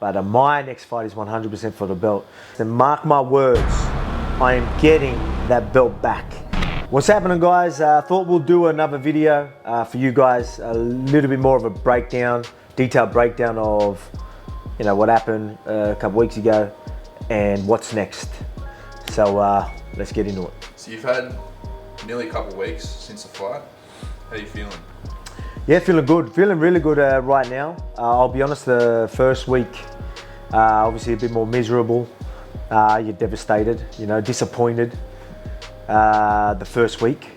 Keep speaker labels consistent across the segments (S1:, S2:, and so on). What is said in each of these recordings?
S1: But my next fight is 100% for the belt. And mark my words, I am getting that belt back. What's happening, guys? I thought we'll do another video for you guys, a little bit more of a breakdown, detailed breakdown of what happened a couple weeks ago and what's next. So let's get into it.
S2: So you've had nearly a couple weeks since the fight. How are you feeling?
S1: Yeah, feeling good. Feeling really good right now. I'll be honest, the first week, obviously a bit more miserable. You're devastated, disappointed the first week.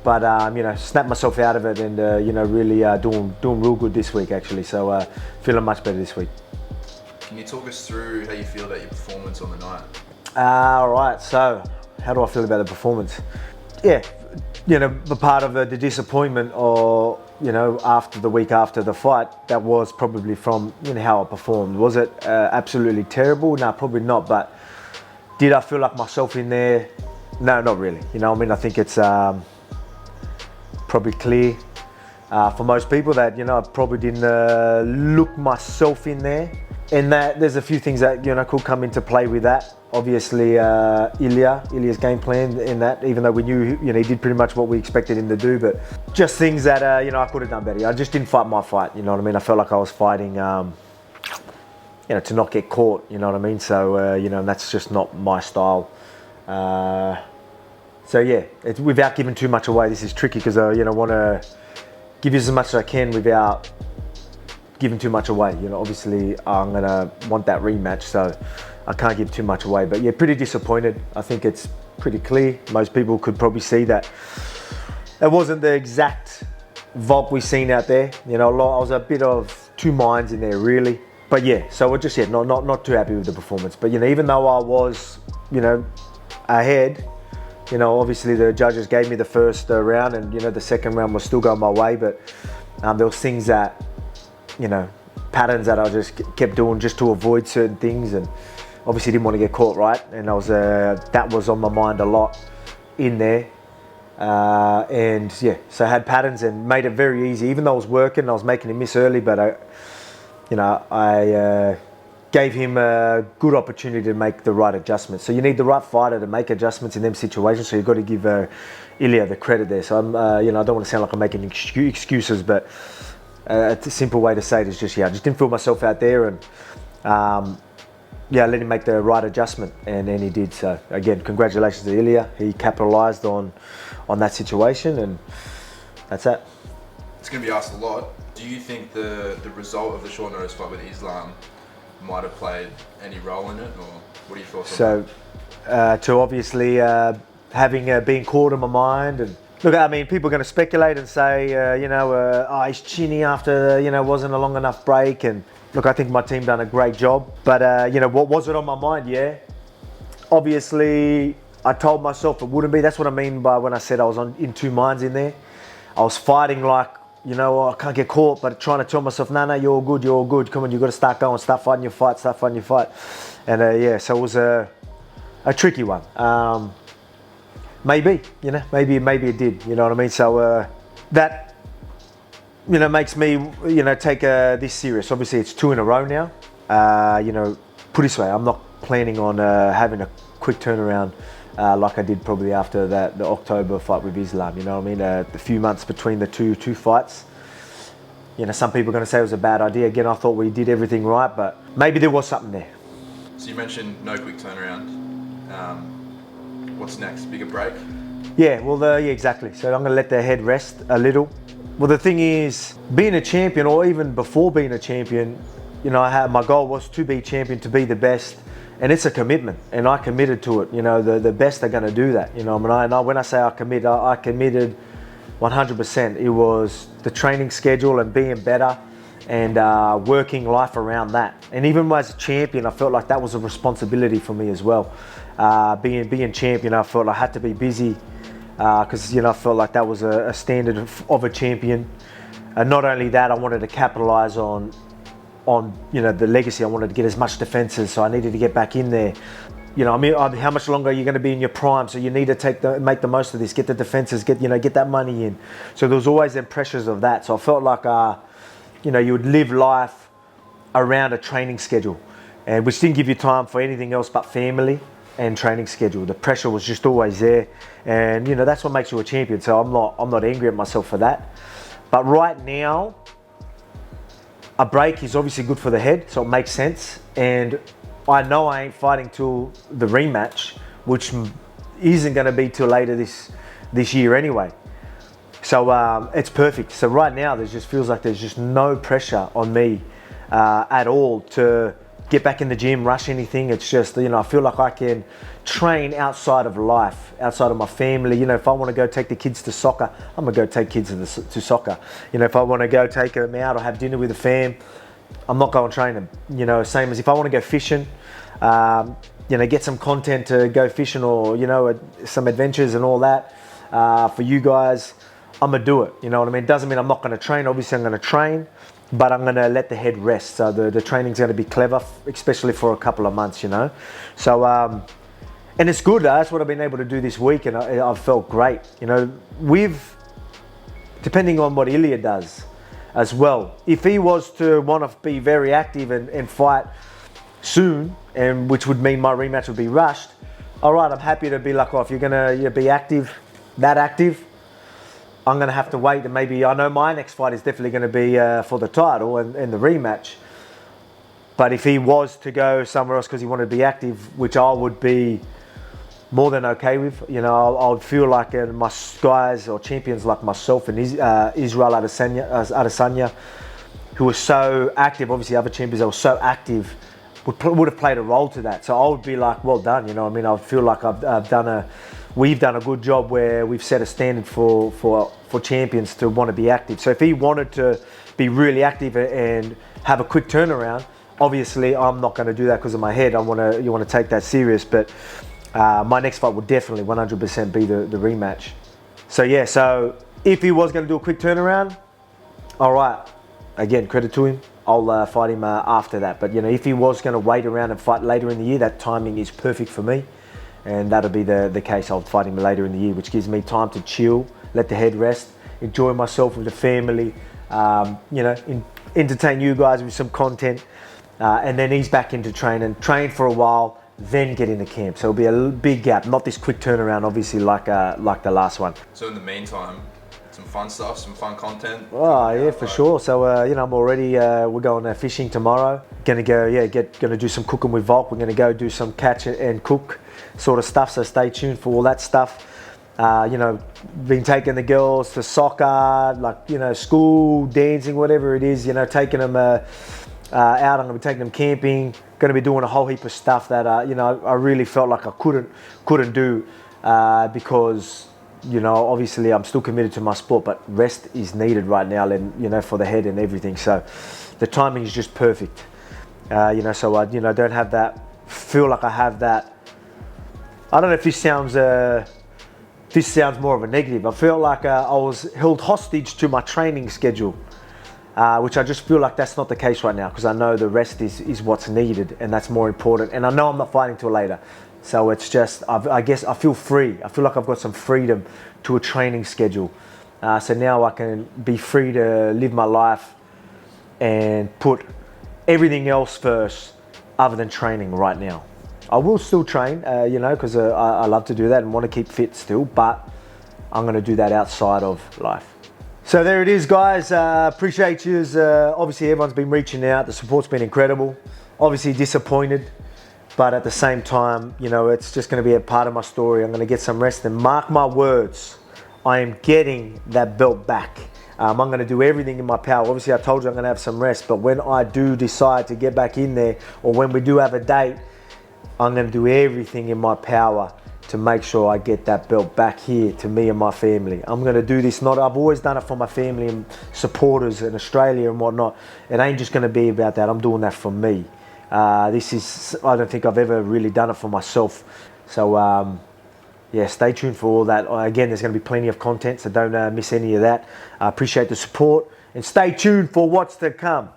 S1: But, snapped myself out of it and, really doing real good this week, actually. So feeling much better this week.
S2: Can you talk us through how you feel about your performance on the night?
S1: All right, so how do I feel about the performance? Yeah, the part of the disappointment or, after the week after the fight, that was probably from, how I performed. Was it absolutely terrible? No, probably not, but did I feel like myself in there? No, not really. I think it's probably clear for most people that, I probably didn't look myself in there. And that there's a few things that, could come into play with that. Obviously, Ilya's game plan in that, even though we knew, he did pretty much what we expected him to do, but just things that, I could have done better. I just didn't fight my fight, I felt like I was fighting, to not get caught, So, and that's just not my style. So yeah, without giving too much away, this is tricky because I, want to give you as much as I can without giving too much away. Obviously I'm gonna want that rematch, so I can't give too much away. But yeah, pretty disappointed. I think it's pretty clear. Most people could probably see that it wasn't the exact Volk we've seen out there. I was a bit of two minds in there, really. But yeah, so we're just not too happy with the performance. But even though I was ahead, obviously the judges gave me the first round, and the second round was still going my way. But there was things that, patterns that I just kept doing just to avoid certain things, and obviously didn't want to get caught, right? And that was on my mind a lot in there. And yeah, so I had patterns and made it very easy. Even though I was working, I was making him miss early, but I gave him a good opportunity to make the right adjustments. So you need the right fighter to make adjustments in them situations. So you've got to give Ilya the credit there. So I'm, I don't want to sound like I'm making excuses, but a simple way to say it is just, I just didn't feel myself out there, and let him make the right adjustment, and then he did. So again, congratulations to Ilya. He capitalized on that situation, and that's that.
S2: It's going to be asked a lot. Do you think the result of the short notice fight with Islam might have played any role in it, or what are your thoughts on that?
S1: To obviously having been caught in my mind, and look, people are going to speculate and say, he's chinny after, wasn't a long enough break. And look, I think my team done a great job. But, what was it on my mind? Yeah. Obviously, I told myself it wouldn't be. That's what I mean by when I said I was in two minds in there. I was fighting like, I can't get caught, but trying to tell myself, no, you're all good. Come on, you've got to start going, start fighting your fight. And so it was a tricky one. Maybe it did, So that, makes me, take this serious. Obviously, it's 2 in a row now. Put it this way, I'm not planning on having a quick turnaround like I did probably after the October fight with Islam. The few months between the two fights. Some people are going to say it was a bad idea. Again, I thought we did everything right, but maybe there was something there.
S2: So you mentioned no quick turnaround. What's next? Bigger break?
S1: Yeah, well, exactly. So I'm going to let their head rest a little. Well, the thing is, being a champion, or even before being a champion, my goal was to be champion, to be the best, and it's a commitment, and I committed to it. The best are going to do that. When I say I committed 100%. It was the training schedule and being better, and working life around that. And even as a champion, I felt like that was a responsibility for me as well. Being champion, I felt I had to be busy because I felt like that was a standard of a champion. And not only that, I wanted to capitalize on the legacy. I wanted to get as much defenses, so I needed to get back in there. How much longer are you going to be in your prime? So you need to make the most of this, get the defenses, get that money in. So there was always them pressures of that. So I felt like you would live life around a training schedule, and which didn't give you time for anything else but family and training schedule. The pressure was just always there, and you know that's what makes you a champion. So I'm not angry at myself for that. But right now, a break is obviously good for the head, so it makes sense. And I know I ain't fighting till the rematch, which isn't going to be till later this year anyway. So it's perfect. So right now, there just feels like there's just no pressure on me at all to get back in the gym, rush anything. It's just, you know, I feel like I can train outside of life, outside of my family. You know, if I want to go take the kids to soccer, I'm going to go take kids to soccer. You know, if I want to go take them out or have dinner with the fam, I'm not going to train them. You know, same as if I want to go fishing, you know, get some content to go fishing or, you know, some adventures and all that for you guys, I'm going to do it. You know what I mean? Doesn't mean I'm not going to train. Obviously, I'm going to train, but I'm going to let the head rest. So the training's going to be clever, especially for a couple of months, you know. So, and it's good. That's what I've been able to do this week, and I've felt great. You know, depending on what Ilya does as well. If he was to want to be very active and fight soon, and which would mean my rematch would be rushed, all right, I'm happy to be like, oh, if you're going to be active, that active, I'm going to have to wait, and maybe I know my next fight is definitely going to be for the title and the rematch. But if he was to go somewhere else because he wanted to be active, which I would be more than okay with, you know, I would feel like my guys or champions like myself and Israel Adesanya, who were so active, obviously other champions that were so active, would have played a role to that. So I would be like, well done, you know what I mean? I feel like we've done a good job where we've set a standard for champions to want to be active. So if he wanted to be really active and have a quick turnaround, obviously I'm not going to do that because of my head. You want to take that serious, but my next fight would definitely 100% be the rematch. So yeah, so if he was going to do a quick turnaround, all right, again, credit to him. I'll fight him after that. But you know, if he was going to wait around and fight later in the year, that timing is perfect for me. And that'll be the case. I'll fight him later in the year, which gives me time to chill, let the head rest, enjoy myself with the family, you know, entertain you guys with some content, and then ease back into training, train for a while, then get into camp. So it'll be a big gap, not this quick turnaround, obviously, like the last one.
S2: So in the meantime, some fun stuff, some fun content.
S1: Oh yeah, for sure. So you know, I'm already. We're going fishing tomorrow. Gonna go, gonna do some cooking with Volk. We're gonna go do some catch and cook sort of stuff. So stay tuned for all that stuff. You know, been taking the girls to soccer, like, you know, school, dancing, whatever it is. You know, taking them out. I'm gonna be taking them camping. Gonna be doing a whole heap of stuff that you know, I really felt like I couldn't do because, you know, obviously I'm still committed to my sport, but rest is needed right now, and you know, for the head and everything. So the timing is just perfect. You know, so I, you know, don't have that. Feel like I have that. I don't know if this sounds more of a negative. I feel like I was held hostage to my training schedule, which I just feel like that's not the case right now, because I know the rest is what's needed, and that's more important. And I know I'm not fighting till later. So it's just, I guess I feel free. I feel like I've got some freedom to a training schedule. So now I can be free to live my life and put everything else first other than training right now. I will still train, you know, because I love to do that and want to keep fit still, but I'm going to do that outside of life. So there it is, guys. Appreciate you. Obviously, everyone's been reaching out. The support's been incredible. Obviously disappointed. But at the same time, you know, it's just going to be a part of my story. I'm going to get some rest, and mark my words, I am getting that belt back. I'm going to do everything in my power. Obviously, I told you I'm going to have some rest, but when I do decide to get back in there, or when we do have a date, I'm going to do everything in my power to make sure I get that belt back here to me and my family. I'm going to do this, I've always done it for my family and supporters in Australia and whatnot. It ain't just going to be about that. I'm doing that for me. I don't think I've ever really done it for myself. So yeah, stay tuned for all that. Again, there's going to be plenty of content, so don't miss any of that. I appreciate the support, and stay tuned for what's to come.